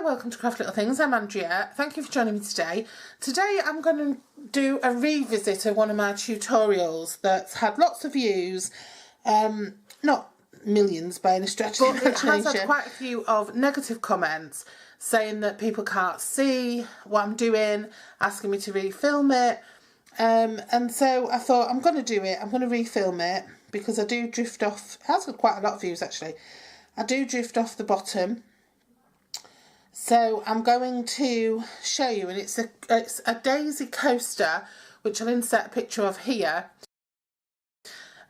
Hi, welcome to Craft Little Things. I'm Andrea. Thank you for joining me today. Today I'm going to do a revisit of one of my tutorials that's had lots of views, not millions by any stretch of the imagination. But it has had quite a few of negative comments saying that people can't see what I'm doing, asking me to refilm it. And so I thought I'm going to do it. I'm going to refilm it because I do drift off. It has got quite a lot of views actually. I do drift off the bottom. So I'm going to show you, and it's a daisy coaster, which I'll insert a picture of here.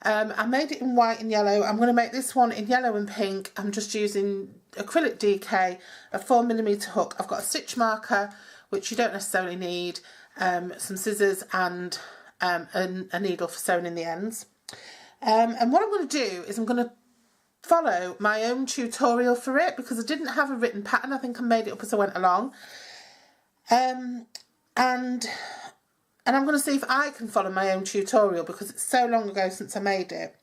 I made it in white and yellow. I'm going to make this one in yellow and pink. I'm just using acrylic DK, a 4mm hook. I've got a stitch marker, which you don't necessarily need, some scissors and a needle for sewing in the ends. And what I'm going to do is I'm going to follow my own tutorial for it because I didn't have a written pattern. I think I made it up as I went along. And I'm going to see if I can follow my own tutorial because it's so long ago since I made it.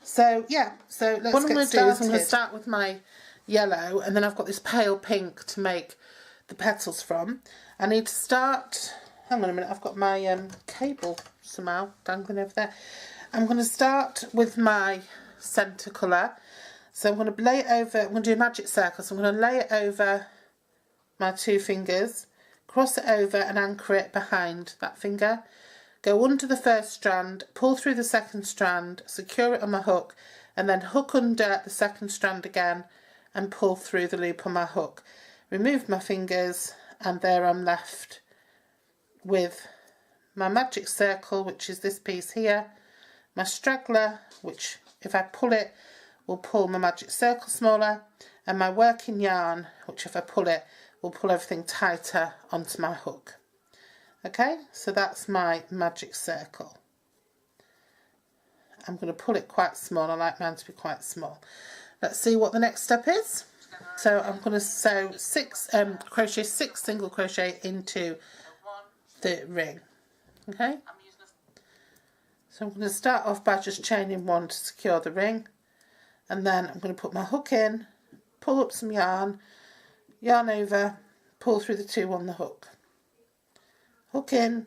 So yeah, so let's what I'm going to do is I'm going to start with my yellow, and then I've got this pale pink to make the petals from. I need to start, hang on a minute, I've got my cable somehow dangling over there. I'm going to start with my centre colour. So I'm going to lay it over, I'm going to do a magic circle, so I'm going to lay it over my two fingers, cross it over and anchor it behind that finger, go under the first strand, pull through the second strand, secure it on my hook, and then hook under the second strand again and pull through the loop on my hook. Remove my fingers, and there I'm left with my magic circle, which is this piece here, my straggler, which if I pull it will pull my magic circle smaller, and my working yarn, which if I pull it will pull everything tighter onto my hook. Okay, so that's my magic circle. I'm going to pull it quite small. I like mine to be quite small. Let's see what the next step is. So I'm going to sew crochet 6 single crochet into the ring. Okay, so I'm going to start off by just chaining 1 to secure the ring, and then I'm going to put my hook in, pull up some yarn, yarn over, pull through the 2 on the hook, hook in,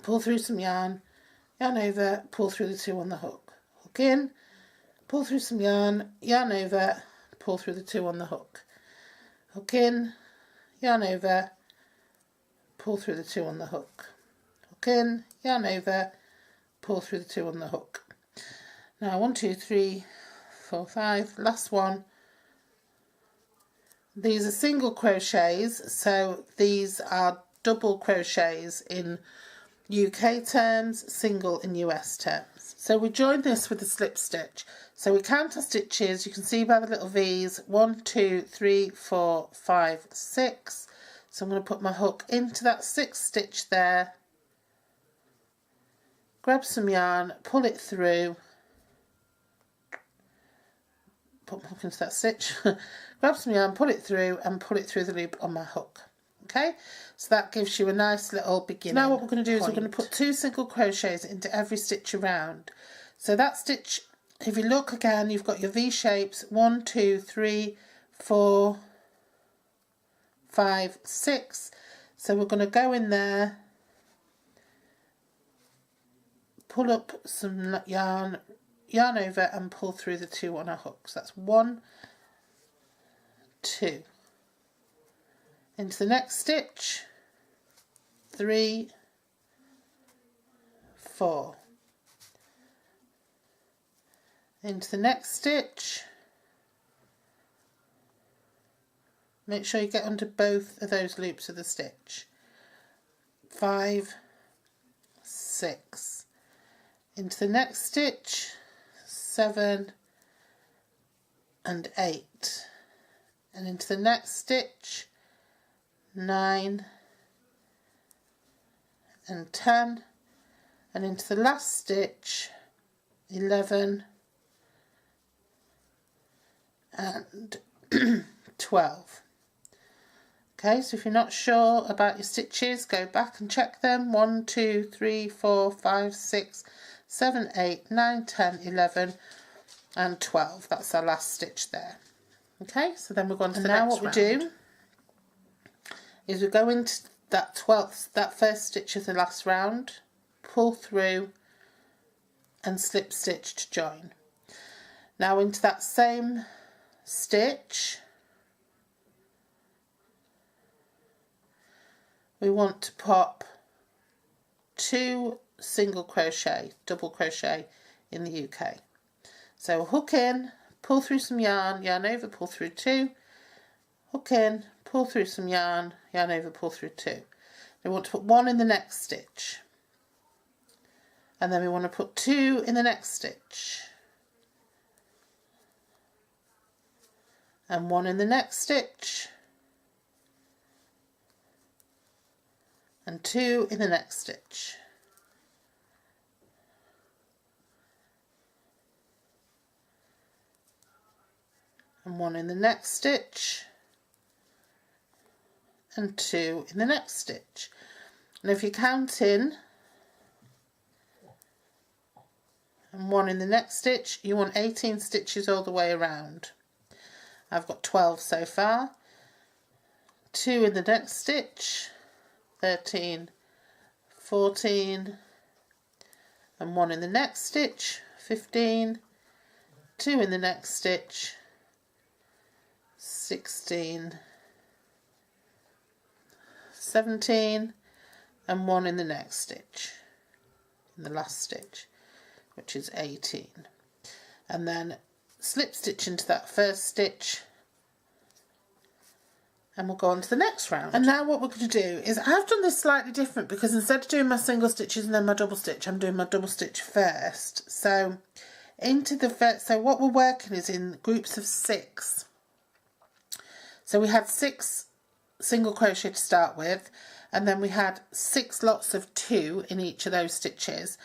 pull through some yarn, yarn over, pull through the 2 on the hook, hook in, pull through some yarn, yarn over, pull through the 2 on the hook, hook in, yarn over, pull through the 2 on the hook, hook in, yarn over, pull through the 2 on the hook. Now 1, 2, 3, 4, 5, last one. These are single crochets, so these are double crochets in UK terms, single in US terms. So we join this with a slip stitch. So we count our stitches, you can see by the little V's, 1, 2, 3, 4, 5, 6. So I'm going to put my hook into that 6th stitch there, grab some yarn, pull it through, put my hook into that stitch, grab some yarn, pull it through, and pull it through the loop on my hook. Okay, so that gives you a nice little beginning. Now what we're going to do is we're going to put 2 single crochets into every stitch around. So that stitch, if you look again, you've got your V shapes, 1, 2, 3, 4, 5, 6. So we're going to go in there, pull up some yarn, yarn over and pull through the 2 on our hook. So that's 1, 2. Into the next stitch, 3, 4. Into the next stitch, make sure you get under both of those loops of the stitch, 5, 6. Into the next stitch, 7 and 8, and into the next stitch, 9 and 10, and into the last stitch, 11 and 12. Okay, so if you're not sure about your stitches, go back and check them. 1, 2, 3, 4, 5, 6, 7, 8, 9, 10, 11 and 12. That's our last stitch there. Okay, so then we're going to the next round. Now what we do is we go into that first stitch of the last round, pull through and slip stitch to join. Now into that same stitch we want to pop 2 single crochet, double crochet in the UK. So hook in, pull through some yarn, yarn over, pull through 2, hook in, pull through some yarn, yarn over, pull through 2. We want to put 1 in the next stitch, and then we want to put 2 in the next stitch, and 1 in the next stitch, and 2 in the next stitch. And 1 in the next stitch, and 2 in the next stitch. And if you count in and 1 in the next stitch, you want 18 stitches all the way around. I've got 12 so far. 2 in the next stitch, 13, 14, and 1 in the next stitch, 15, 2 in the next stitch, 16, 17, and 1 in the next stitch, in the last stitch, which is 18. And then slip stitch into that first stitch, and we'll go on to the next round. And now what we're going to do is, I've done this slightly different because instead of doing my single stitches and then my double stitch, I'm doing my double stitch first. So into the first, so what we're working is in groups of 6. So we had 6 single crochet to start with, and then we had 6 lots of 2 in each of those stitches,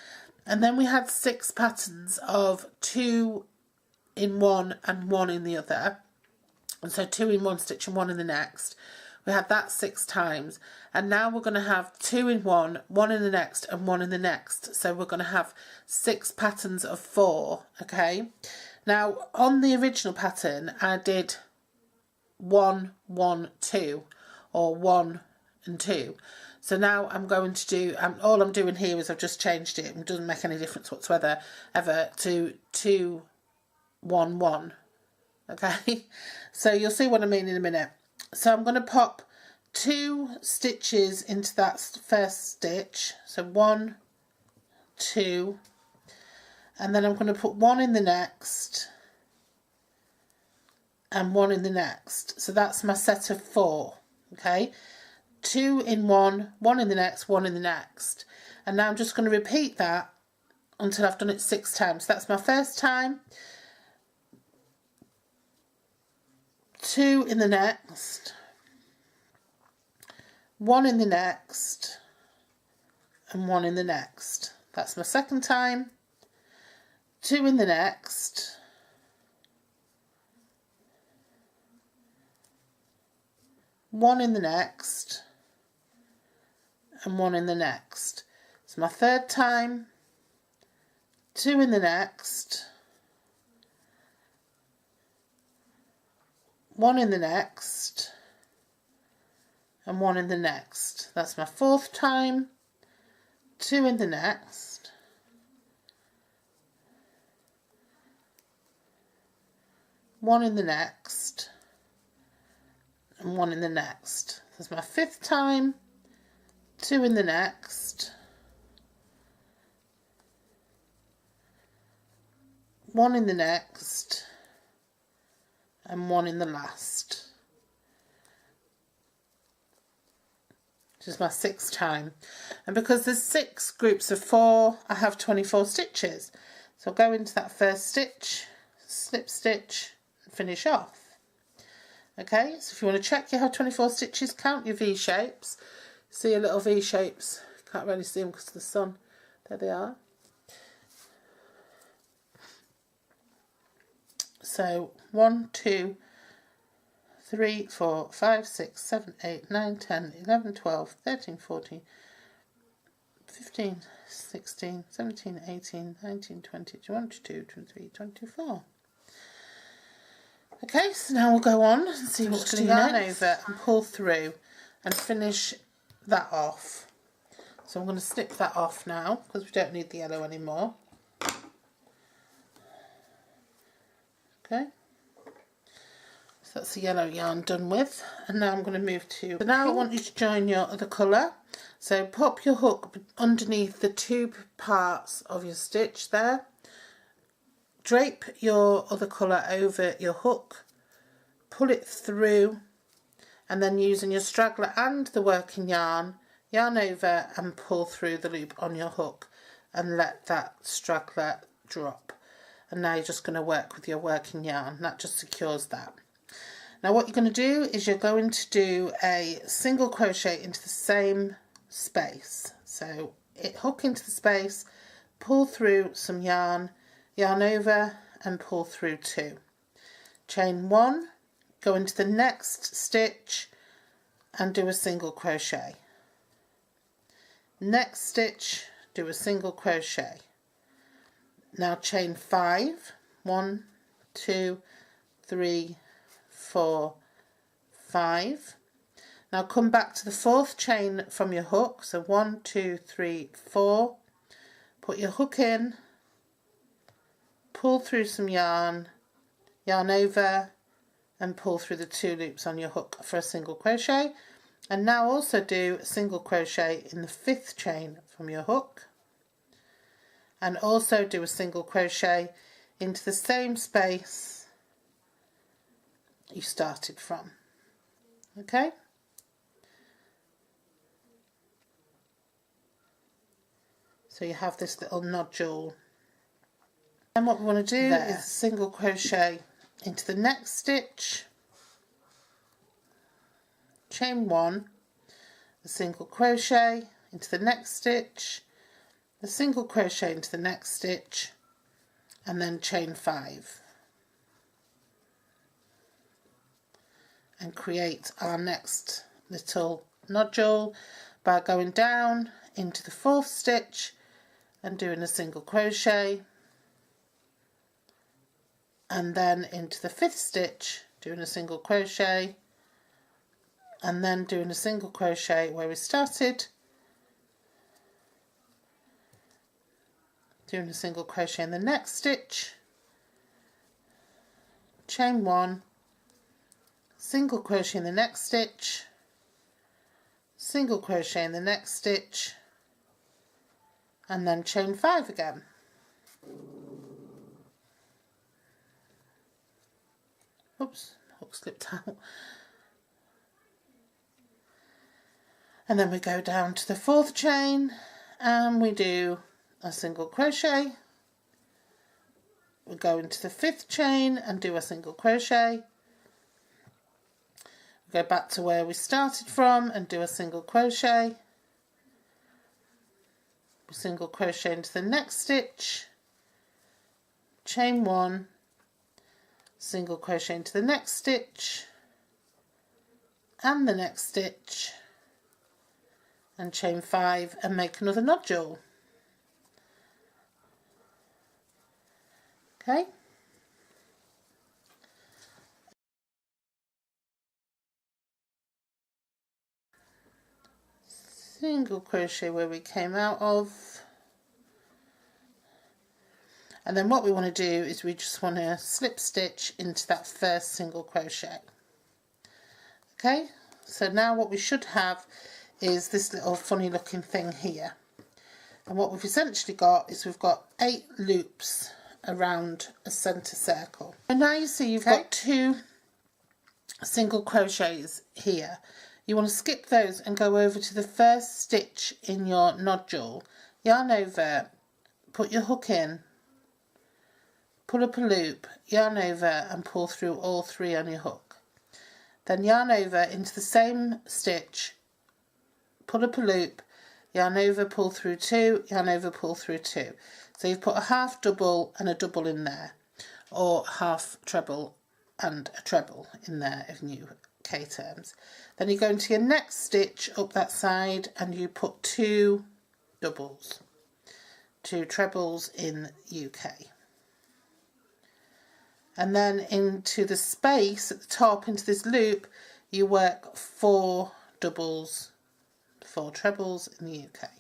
and then we had 6 patterns of 2 in one and 1 in the other, and so 2 in one stitch and 1 in the next. We had that 6 times, and now we're going to have 2 in one, 1 in the next, and 1 in the next. So we're going to have 6 patterns of 4. Okay, now on the original pattern I did 1, 1, 2, or 1 and 2. So now I'm going to do, all I'm doing here is I've just changed it, it doesn't make any difference whatsoever, to 2, 1, 1. Okay, so you'll see what I mean in a minute. So I'm going to pop 2 stitches into that first stitch, so 1, 2, and then I'm going to put 1 in the next, and 1 in the next. So that's my set of 4. Okay, 2 in one, 1 in the next, 1 in the next. And now I'm just going to repeat that until I've done it 6 times. So that's my first time, 2 in the next, 1 in the next, and 1 in the next. That's my second time, 2 in the next, 1 in the next, and 1 in the next. It's my third time, 2 in the next, 1 in the next, and 1 in the next. That's my fourth time, 2 in the next, 1 in the next, and 1 in the next. That's my fifth time, 2 in the next, 1 in the next, and 1 in the last. Which is my 6th time. And because there's 6 groups of 4, I have 24 stitches. So I'll go into that first stitch, slip stitch, and finish off. Okay, so if you want to check you have 24 stitches, count your V shapes. See your little V shapes. Can't really see them because of the sun. There they are. So 1, 2, 3, 4, 5, 6, 7, 8, 9, 10, 11, 12, 13, 14, 15, 16, 17, 18, 19, 20, 22, 23, 24. Okay, so now we'll go on and see what to do. Yarn over and pull through and finish that off. So I'm going to snip that off now because we don't need the yellow anymore. Okay, so that's the yellow yarn done with, and now I'm going to move to, so now I want you to join your other colour. So pop your hook underneath the two parts of your stitch there, drape your other colour over your hook, pull it through, and then using your straggler and the working yarn, yarn over and pull through the loop on your hook and let that straggler drop. And now you're just going to work with your working yarn. That just secures that. Now what you're going to do is you're going to do a single crochet into the same space. So hook into the space, pull through some yarn, yarn over and pull through 2. Chain 1, go into the next stitch and do a single crochet. Next stitch, do a single crochet. Now chain 5, 1, 2, 3, 4, 5. Now come back to the 4th chain from your hook, so 1, 2, 3, 4. Put your hook in, pull through some yarn, yarn over and pull through the 2 loops on your hook for a single crochet. And now also do a single crochet in the 5th chain from your hook, and also do a single crochet into the same space you started from. Okay, so you have this little nodule, and what we want to do is single crochet into the next stitch, chain 1, a single crochet into the next stitch, a single crochet into the next stitch, and then chain 5, and create our next little nodule by going down into the 4th stitch and doing a single crochet, and then into the 5th stitch doing a single crochet, and then doing a single crochet where we started, doing a single crochet in the next stitch, chain 1, single crochet in the next stitch, single crochet in the next stitch, and then chain 5 again. Oops, hook slipped out. And then we go down to the 4th chain and we do a single crochet. We go into the 5th chain and do a single crochet. We go back to where we started from and do a single crochet. We single crochet into the next stitch, chain 1, single crochet into the next stitch and the next stitch, and chain 5 and make another nodule. Okay, single crochet where we came out of, and then what we want to do is we just want to slip stitch into that first single crochet. Okay, so now what we should have is this little funny looking thing here, and what we've essentially got is we've got 8 loops around a centre circle. And now you see you've got 2 single crochets here. You want to skip those and go over to the first stitch in your nodule, yarn over, put your hook in, pull up a loop, yarn over and pull through all 3 on your hook. Then yarn over into the same stitch, pull up a loop, yarn over, pull through 2, yarn over, pull through 2. So you've put a half double and a double in there, or half treble and a treble in there in UK terms. Then you go into your next stitch up that side and you put 2 doubles, 2 trebles in UK. And then into the space at the top, into this loop, you work 4 doubles, 4 trebles in the UK.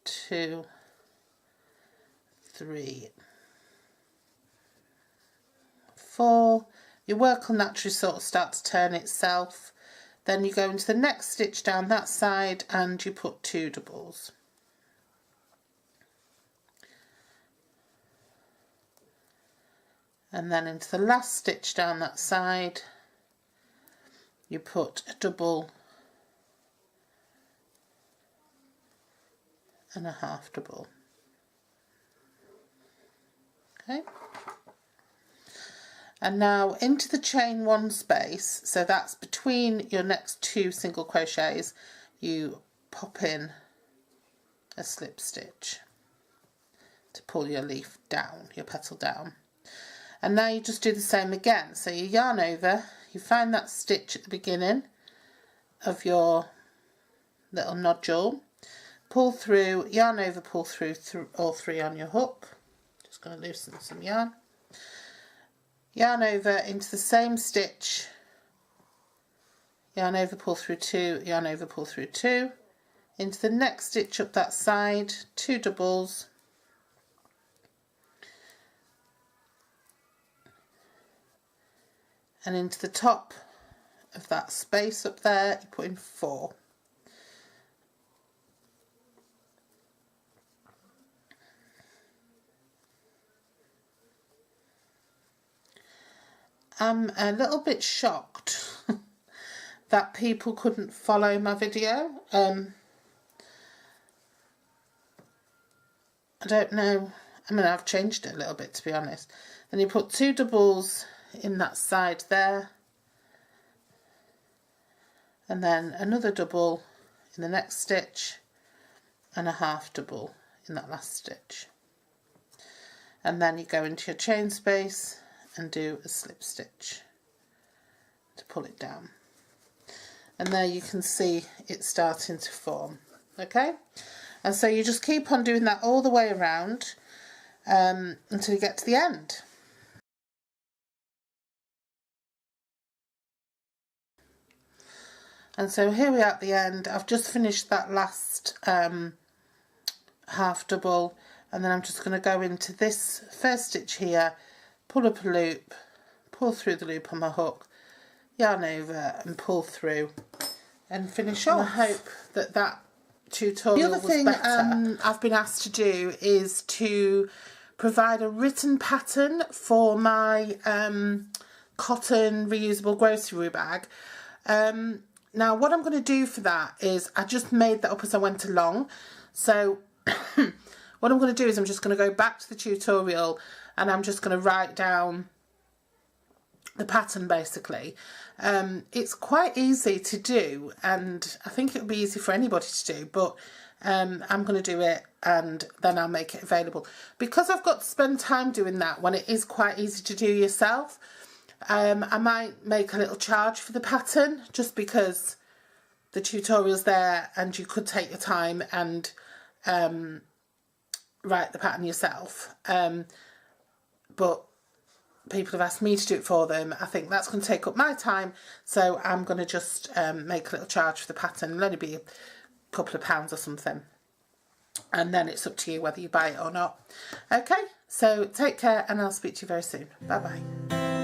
2, 3, 4. Your work will naturally sort of start to turn itself. Then you go into the next stitch down that side and you put 2 doubles. And then into the last stitch down that side you put a double and a half double. Okay, and now into the chain 1 space, so that's between your next 2 single crochets, you pop in a slip stitch to pull your leaf down, your petal down. And now you just do the same again, so you yarn over, you find that stitch at the beginning of your little nodule, pull through, yarn over, pull through all 3 on your hook. Just going to loosen some yarn. Yarn over into the same stitch, yarn over, pull through 2, yarn over, pull through 2, into the next stitch up that side, 2 doubles, and into the top of that space up there you put in 4. I'm a little bit shocked that people couldn't follow my video. I don't know, I mean I've changed it a little bit to be honest. Then you put 2 doubles in that side there, and then another double in the next stitch and a half double in that last stitch, and then you go into your chain space and do a slip stitch to pull it down, and there you can see it starting to form. Okay, and so you just keep on doing that all the way around until you get to the end. And so here we are at the end. I've just finished that last half double, and then I'm just going to go into this first stitch here, pull up a loop, pull through the loop on my hook, yarn over and pull through and finish off. I hope that that tutorial was better. The other thing I've been asked to do is to provide a written pattern for my cotton reusable grocery bag. Now what I'm going to do for that is I just made that up as I went along. So what I'm going to do is I'm just going to go back to the tutorial and I'm just going to write down the pattern basically. It's quite easy to do and I think it would be easy for anybody to do, but I'm going to do it and then I'll make it available. Because I've got to spend time doing that when it is quite easy to do yourself, I might make a little charge for the pattern just because the tutorial's there and you could take your time and write the pattern yourself. But people have asked me to do it for them. I think that's going to take up my time, so I'm going to just make a little charge for the pattern. It'll only be a couple of pounds or something, and then it's up to you whether you buy it or not. Okay, so take care and I'll speak to you very soon. Bye bye.